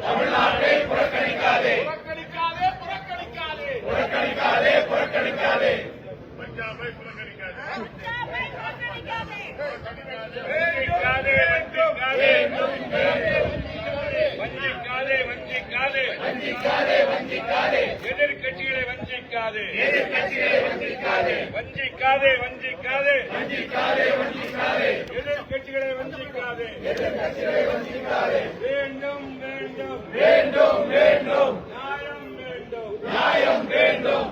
தமிழ்நாட்டை புறக்கணிக்காதே. பஞ்சாபை புறக்கணிக்காதே. வஞ்சிக்காதே. எதிர்கட்சிகளை வஞ்சிக்காதே. வஞ்சிக்காதே. எதிர்கட்சிகளை வஞ்சிக்காதே. வேண்டும். நியாயம் வேண்டும்.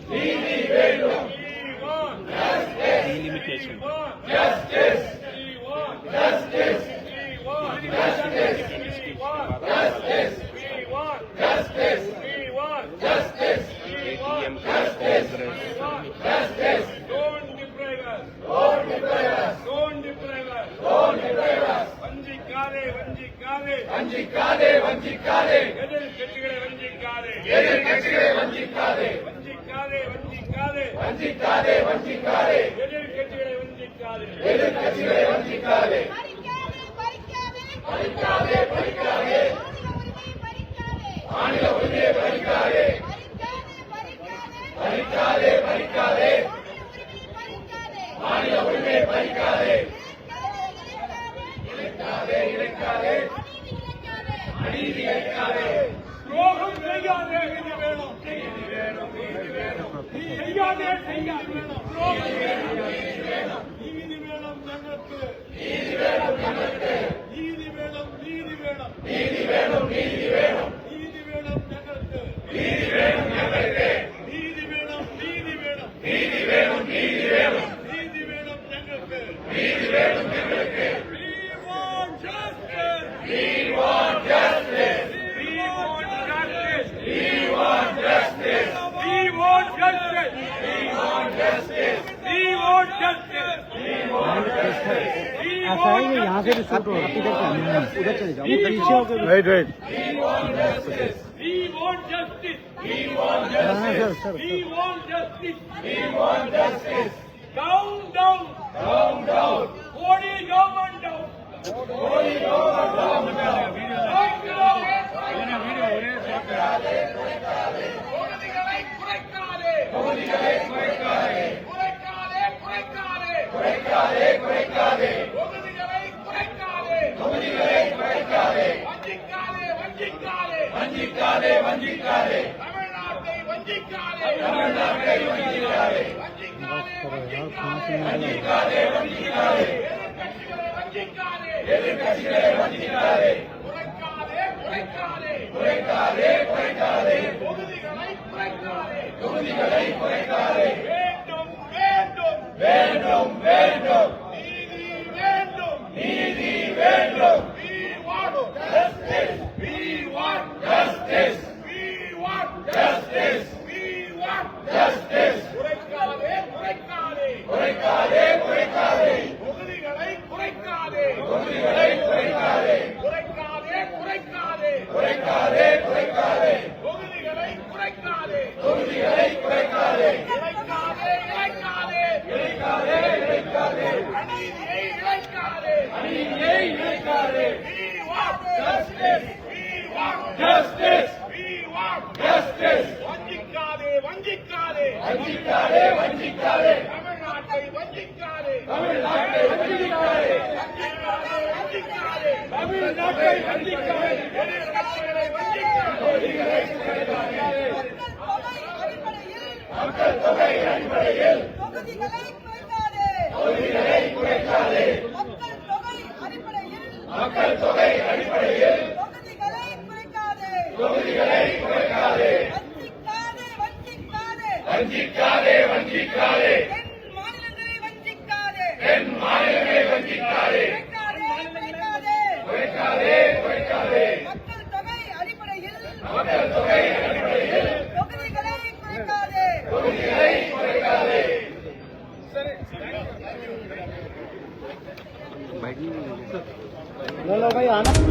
நீதி வேண்டும். வஞ்சிக்காதே. எதிர்கட்சிகளை வஞ்சிக்காதே. எதிர்கட்சிகளை வஞ்சிக்காதே. மாநில உரிமையை பறிக்காதே. இழைக்காதே. அநீதி இழைக்காதே. துரோகம் செய்யாதே. நீதி வேணும். செய்யாதே. துரோகம் வேணும். நீதி வேணும் ஜனங்களுக்கு. நீதி வேணும். நீதி வேணும் ஜனங்களுக்கு. நீதி வேணும் ஜனங்களுக்கு. We want justice. यहाँ से भी शूट हो रहा है, उधर चले जाओ, पीछे होकर right. We want justice. Down. Modi government down. வஞ்சிக்காதே. தமிழ்நாட்டை வஞ்சிக்காதே. எதிர்க்கட்சிகளை வஞ்சிக்காதே. குறைக்காதே. தொகுதிகளை குறைக்காதே. வேண்டும். நீதி வேண்டும். We want justice. குறைக்காதே. தொகுதிகளை குறைக்காதே. தொகுதிகளை குறைக்காதே. இழைக்காதே. அநீதியை இழைக்காதே. Justice. வஞ்சிக்காதே. தமிழ்நாட்டை வஞ்சிக்காதே. மக்கள் தொகை அடிப்படையில் தொகுதிகளை குறைக்காதே. மக்கள் தொகை அடிப்படையில் தொகுதிகளை குறைக்காதே. வஞ்சிக்காதே. தென் மாநிலங்களை வஞ்சிக்காதே. குறைக்காதே. மக்கள் தொகை அடிப்படையில் தொகுதிகளை குறைக்காதே. लो भाई आना।